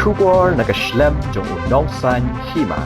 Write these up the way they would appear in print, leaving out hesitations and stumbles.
Schubor nakaslem jong unong san hima.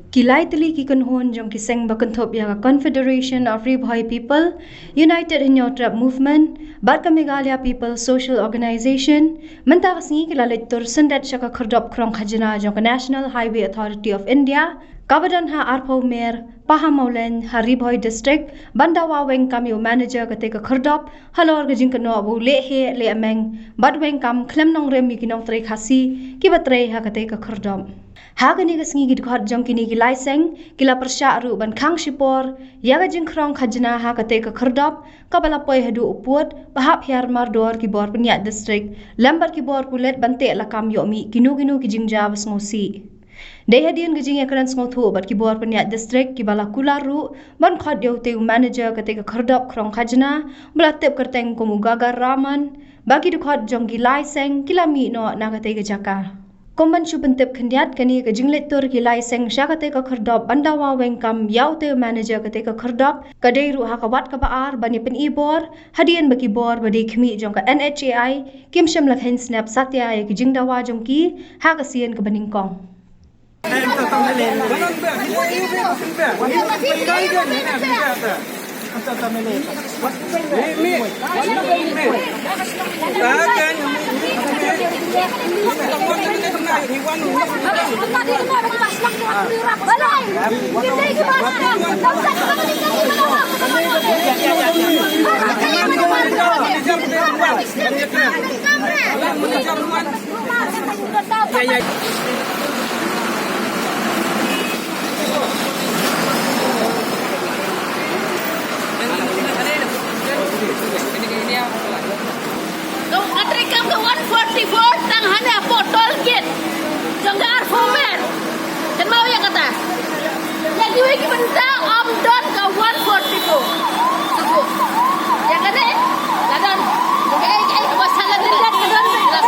Kilay tali kikunhon jong kiseng bakunthop yaga Confederation of Ribhoi People, United Hinyotrap Movement, Barka Meghalaya People Social Organization, mentakas ngi kilalitur sendat syaka kerdop krong khajana jong National Highway Authority of India, Kabadan ha Arpo Mer, Pahamaulen ha Ribhoi District, Bandawa weng kami manager ketika kerdop, halor gajing keno abu lehe le ameng, badweng kam klem nong rem mikinong trek hasi, kibatre ha ketika kerdop. Hagani gasngi gidkhat jong kini gilai seng kila persya ru ban khang shipor yaga jing krong khajna ha kate ka khardap kabala poi hadu uput bahap hiar mardor ki bor penya district lambar ki bor pulet bante lakam yomi kinu ki jing jabs ngosi dei hadian gijing ekran ngothu bat ki bor penya district ki bala kularu ban khat yote manager kate ka khardap krong khajna bala tep kerteng ko mugagar raman bagi dukhat jong gilai seng kilami no na kate ka jaka Komban subentip kendiat kani ke jinglet tur kilai seng syakate ka khardop bandawa wengkam yaute manager kate ka khardop kadai ru hakawat ka baar bani pen ibor hadian baki bor badi khmi jong ka NHAI kim sham lakhen snap satya ya ki jingdawa jong ki ha ka sien ka baningkong Kam ke 144 tang hanya potol kit janggar homer dan mau ya kata jadi wiki benda om don ke 144 suku ya kata ladon bos salah dilihat ke don jelas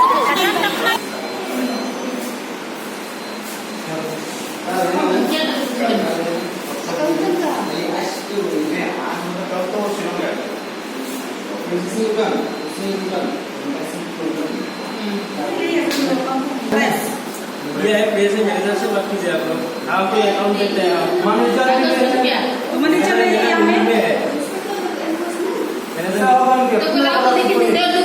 ये पैसे मैनेजर से बात कीजिए आप लोग आपके अकाउंट देते हैं मैनेजर है मैनेजर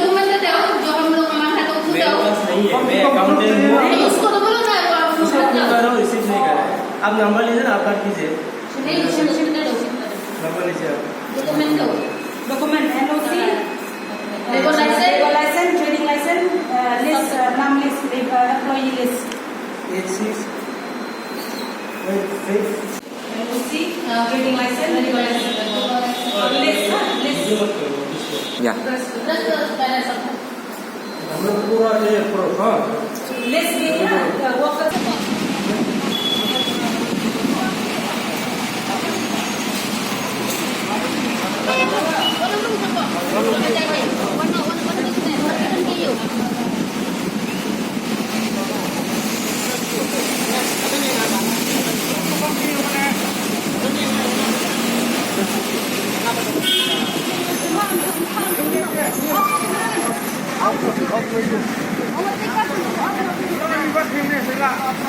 डॉक्यूमेंट देते हो जो हम लोग हमारे हाथ में मेरे पास नहीं है मैं अकाउंटेंट हूँ उसको तो बोलो ना उसको फोन कर रहा हूँ रिसीव नहीं कर रहा है आप नंबर लीजिए ना आप बात कीजिए नंबर लीजिए आप document NOC license trading license list नाम list employee list 86 NOC trading license list Ya. हम लोग पूरा ये हाँ लिस्ट देखिए वर्कर्स Terima kasih.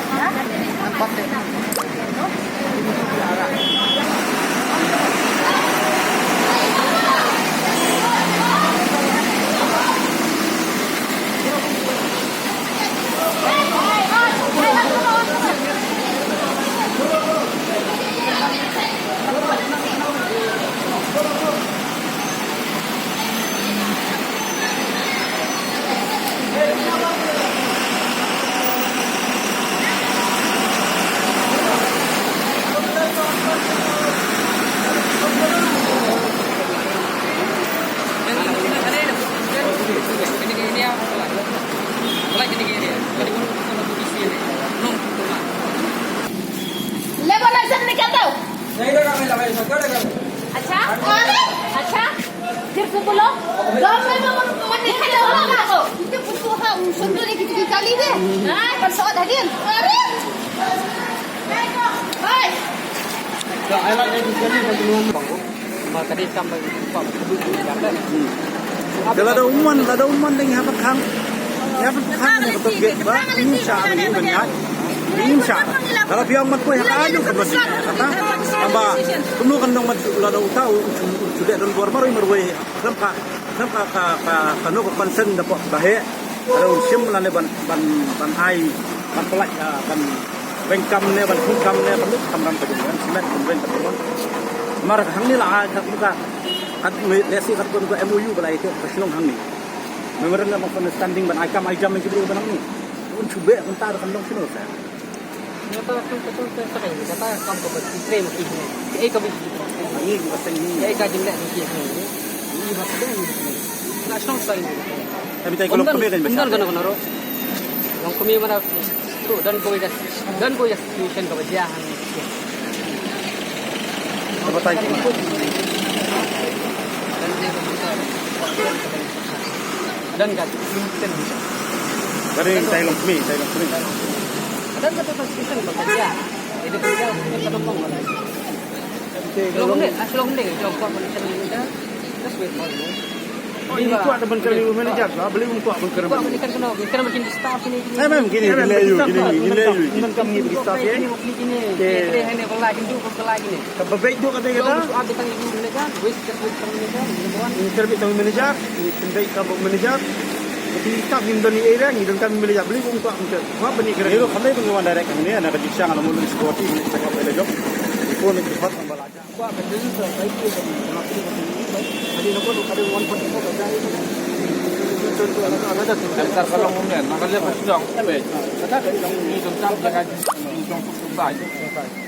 अच्छा अच्छा फिर से बोलो गांव में मन नहीं लगा को itu putuha unsur ni kita kali deh kan soal hadir अरे baik Kalau ada umuman dengan apa kang ni betul ke? Ini syarat ini benar. Ini syarat. Kalau biang mat ko yang ayo ke masjid, kata, amba kuno kan dong mat lada utau sudah dan luar baru merwe. Nampak kanu ko concern dapat bahe. Ada usim lane ban ai ban pelak ban bengkam ne ban hukam ne ban kamram ke dengan semet konven terbang. Mar hang ni lah kat muka kat lesi kat ko MOU balai itu kesilong hang ni. Memorandum of understanding ban aikam aijam yang kibru ban ni. Un chube mentar kan dong sino sa. Kata kamu kau berfikir mungkin ini. Kami Ini bahasa ini. kaji nak mungkin ini. Ini bahasa ini. Nasional saya ini. Tapi tay kalau kami kan Benar bahasa. kan benar. Yang kami mana tu dan kau ya situation kau berjalan. Apa tay? Dan kan. Dari tay long kami. Dan kata situation kau berjalan. Jadi kerja kita nombong mana. Selong ni, kau macam ni dah. Terus wait malu. Ini kuat teman kali manager lah, beli untuk apa kerja. Kau ni kan kena makin staff ini. Saya memang gini layu. Teman kami di staff ya. Ini hanya pelagi tu, pelagi ni. Kebaik tu kata kita. Ada kan ibu mereka, waste kami mereka, bukan. Interview kami manager, interview kami manager. Jadi staff ni dari area ni dan kami manager beli untuk apa? Apa ni kerja? Itu kami penguasa direct ni, anak kerja siang, anak muda security, cakap pada job. Phone ni cepat membalaja. Kuat kan dulu saya itu kalau jadi nak ada 144 saja itu. Contoh ada tu. Dasar kalau mungkin, makanya bersidang. Kata ini tentang jangan jong susah.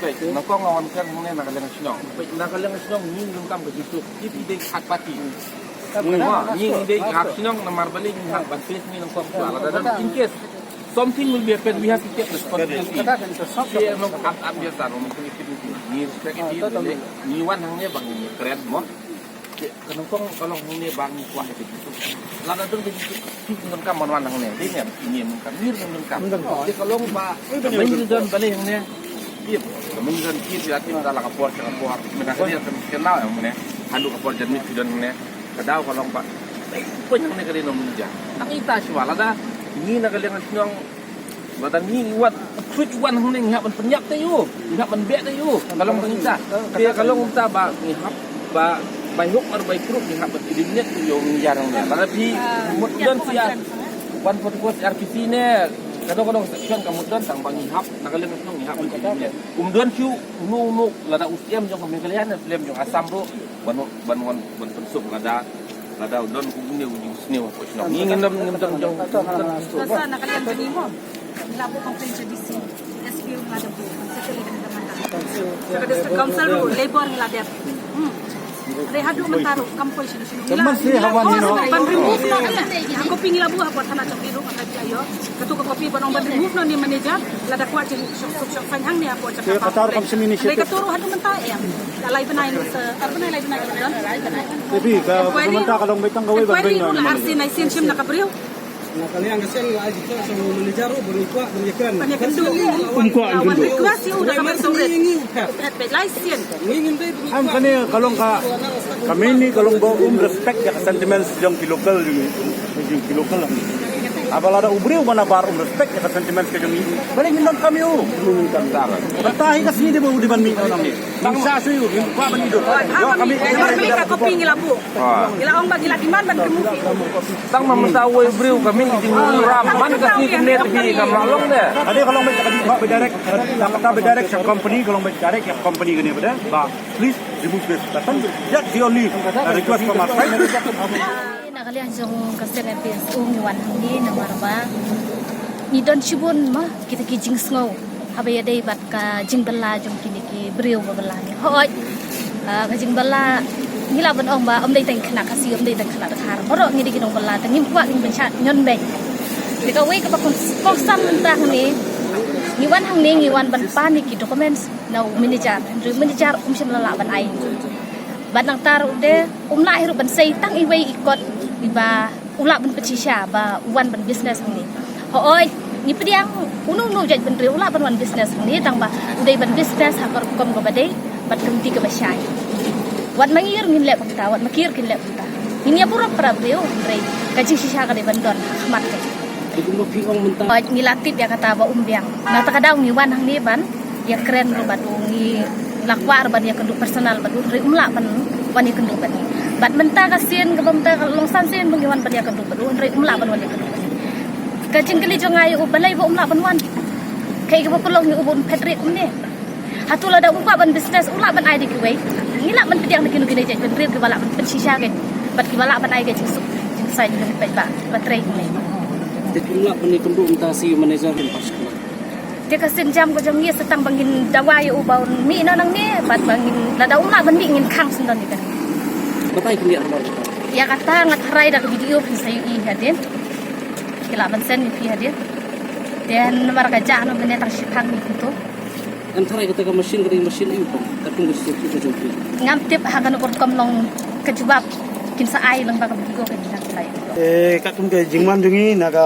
Baik, nak kau lawan kan mungkin nak kalian sidang. Baik, nak kalian sidang ni tentang begitu. Jadi dia hak parti. Ni dia hak sidang nomor balik hak parti ni nak kau soal. Ada in case something will be happen, we have to take responsibility. Dia nak up biasa, mungkin itu. Ni respect itu. Ni wan hangnya bang ni keren mo. Kenapa kalau ni bang kuah itu? Lalu tu kita mengkam wan hangnya. Dia ni mengkam, ni mengkam. Jadi kalau pak, menunjukkan balik hangnya. Dia menunjukkan kita hati kita lah kapor, mereka dia kenal yang mana. Handu kapor jenis sudah hangnya. Kadau kalau pak, pun hangnya kali nomija. Tak kita siapa lah. Ini nak kalian senang. Badan ni iwan, tweet iwan hang ni hak penyak tayu, hak menbek tayu. Kalau mengita, dia kalau mengita ba hak ba baik ar baik grup hak berdirinya tu yang jarang ni. Tapi kemudian sia 144 RPC ni, kadang-kadang section kemudian tang bang hak nak kalian senang hak berdirinya. Kemudian cu nu lada usiam yang kalian film yang asam tu ban pensuk lada don kunya ujung sini apa sini. Ingin jong. Rasa nak kalian terima. Labu komplain JDC. SPU ngada bu. Sekali dengan teman-teman. Sekali council ru labor ngada. Rehadu mentaru kampoi sini. Teman sih hawan ni no. Ban remove na kan. Aku pingi labu apa tanah cok biru akan ayo. Ketu ke kopi ban ban remove no ni manager. Lada kuat jadi sok fan hang ni apa cakap. Dia kata orang sini ni. Mereka turu hadu mentai ya. Lai benai lai benai don. Tapi kalau sementara kalau betang gawe Kweli bang. ru la arsi na sin sim nakabriu. Nak kalian kesian lah aja sama manager baru kuat menyekan. Banyak kendu. Awan request you udah kamar sore. Lai sin. Ingin deh. Am kani kalau kami ni kalau bawa respect ya sentiment yang lokal juga lokal lah. Apabila ada ubriu mana bar respect ya sentiment ke jong ini. Balik minum kami Bentahi ke sini dia baru di ban mi orang ni. Bangsa suyu kuat ban hidup. Kami mereka kopi ngilabu. Gila ong bagi lagi man ban kemuki. Tang memetahu ubriu kami jing raman ke sini kene tepi kamalong deh. Ada kalau baik direct, kata direct sa company kalau baik direct ya company gini pada. Please remove this. That's the only request from our side. Nak kalian jong kasen EPS wan ni nomor ba. Ni don chibun mah kita ki jing snow. Habis ada ibat ka jing bela jong kini ki beriu bela ni. Hoi. Ka jing bela ni lah ban ong ba dai tang khana kasi dai tang khana khar. Moro ni di kinong bela tang ngim kwa ning benchat nyon be. Di ka we ka ba kong sam mentah ni. ngiwan hang ni ngiwan ban pa ni ki documents na manager sim lala ban ai ban nang tar de la hiru ban sei tang i wei ikot iba ula ban pechisha ba wan ban business ni oi ni pediang unu jaj ban ula ban wan business ni tang ba udai ban business hakor kom ko badai bat kemti ke basyai wat mangir ngin lek ta wat makir kin lek ta ini pura pra breu rei kaji shisha ka de ban don khmat ke Ibu piong mentah. ni latip ya kata ba umbiang na takadaw ni wan hang ni ban ya keren ro batu ni lakwa ban ya kenduk personal batu rei umla ban wan ya kenduk ban bat menta kasien ke bamta longsan sen bangiwan ban ya kenduk batu rei umla ban wan ya kenduk kacing kali jongai u balai bo umla ban wan kai ke pelong ni ubun petrit ni hatula da upa ban business ula ban ai di kuwei ngila ban pediang de kinu kini jaj ban rib ke bala ban shisha ke bat ki bala ban ai ke jisuk sai ni pe ba baterai ni Jumlah penduduk entah si manajer dan pasukan. dia kasin jam ko jangi setang bangin dawai u baun mi na nang ni bat bangin la da umla ban mi ngin khang sundan ni kan Bapak ikut lihat rumah. ya kata ngat harai da video pin sai i hadin kila ban sen ni pi hadin dan nomor gajah no bene tar shikang ni tu Antara kita ke mesin itu pun, tapi nggak sesuatu juga. ngam tip hagan ko kom long kejubab kin sa ai lang ba ka video kan lai Katum ke jingman jungi naga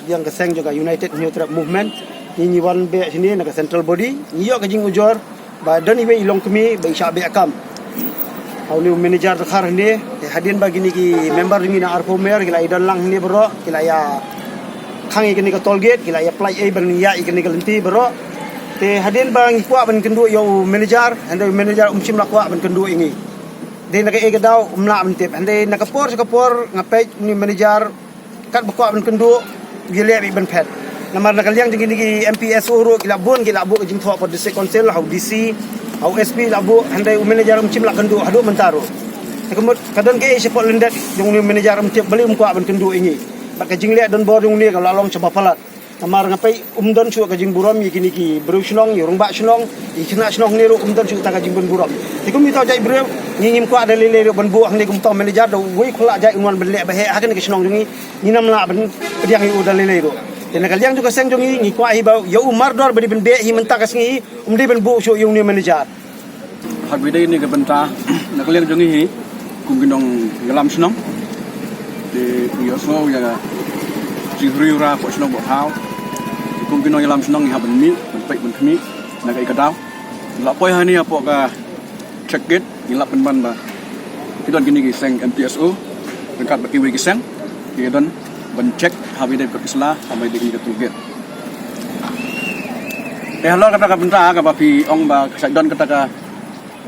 yang keseng juga United New Trap Movement ini wan be sini naga central body iyo ke jing ujor ba dan iwe ilong kemi ba isha be akam awli manager khar ni hadin bagi ni ki member jungi na arpo mer gila idan lang ni bro gila ya khangi ke ni ka toll gate gila ya apply ai ban ya ke ni ka lenti bro te hadin bang kwa ban kendu yo manager ando manager umsim lakwa ban kendu ini di naga ega daw umla mentip ande nakapor ngapej ni manager kat bakwa ben kendu gile bi ben pet namar nakal yang jing ni MPS uru gila bu jing thwa for district council how DC how SP labu ande manager umcim la kendu hadu mentaro kemut kadon ke support lendet jong ni manager umcip beli umkwa ben kendu ini bak jing le don bor jong ni ka lalong coba palat namar ngapai umdon chu ka jing buram yikini ki bru shnong yorong ba shnong ikna shnong ni ru umdon chu ta ka jing ben buram tikum mi taw jai bru ngim kwa dalile le ban bu ang ni kum taw manager do wei khula jai unwan ben le ba he hakan ke shnong jungi ni nam la ben pediang yu dalile ru tena kal yang juga seng jungi ni kwa hi ba yo umar dor bedi ben be hi menta ka singi umdi ben bu chu yung ni manager hak bidai ni ke benta nak liang jungi hi kum ginong galam shnong de yo so ya jihriu ra po shnong bo hau kum ginong galam shnong ha ben mi ben pek ben khmi nak ai ka daw la poi ha ni apo ka check it ngilap ban ba kidon gini ki seng MPSO dekat baki wi ki seng kidon ban check habi de kisla sampai de ki tulget halo kata ka benta ka ba pi ong ba sakdon kata ka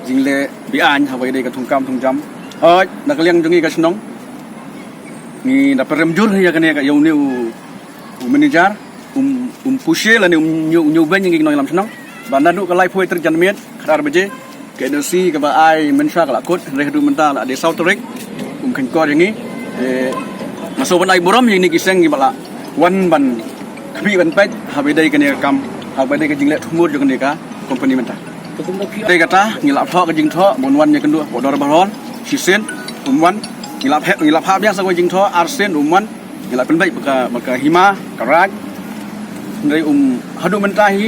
jingle bi an habi de ka thungkam thungjam oi nak liang jungi ka snong ni da perem jur ya kan ya ka yau ni manager pushe la ni nyu ban ngi no lam snong ba nadu ka lai phoi ter jan miet khar beje ke dosi ke ba ai mensha ka lakut redu menta la de sautrek kan ko yang ni masuk ban ai borom yang ni kiseng ni bala wan ban kbi ban pet habi dai kan ya kam habi dai ka jingle thumur jo kan ka company menta dai kata ngilap tho ka jing tho bon wan nya kan du bodor baron sisen wan ngilap ha biang sa ko jing tho arsen wan ngilap pen bai baka hima karaj ndai hadu menta hi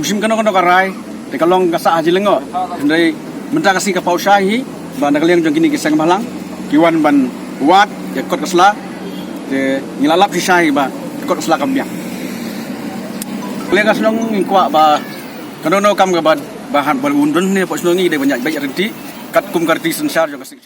sim kan no karai te kalong kasa haji lengo ndai menta kasi ka pausahi ba nakaliang jong kini kisang balang kiwan ban wat ya kot kasla te ngilalap si sai ba kot kasla kambiang legas nong ngkwa ba kanono kam ga ba bahan berundun ne posnongi de banyak baik renti kat kum karti sensar jo kasi